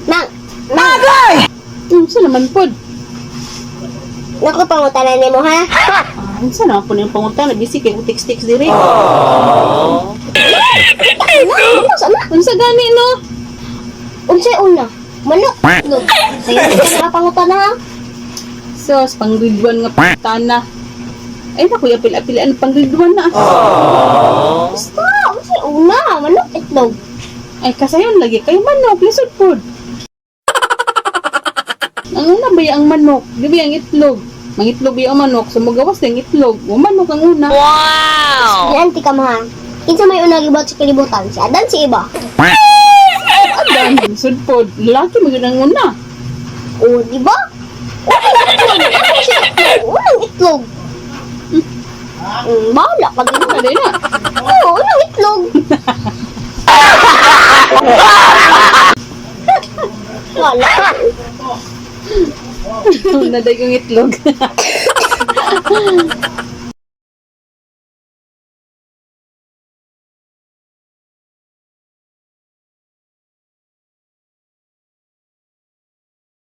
Nang, Sa naman pod. naku pangutanan ni mo ha? Sa naman po yung pangunta, nabisi kay utik-tiks diri. Unsa gani no? Unsay una? Manok. Itlog. Sige, ka pangutanan ha? Sos, pangridwan nga pangutana. Ay naku, apil-apilaan pangridwan na. Basta, unsay una? Manok, itlog. Ay kasayon lagi kay manok, lisod pod. Ang una ba ang manok? Di ba ang itlog? Mangitlog ba ang manok? So magawas na ang itlog. O manok ang una. Yan, tika mo ha? Kinsa may una gibot sa kilibutan? Si Adan, si Iba. Adan, lisod pod. Lalaki mo yun ang una. O, di ba? Unang itlog. Bahala ka din. Ano na? Oo, unang itlog. Wala. Naday kong itlog.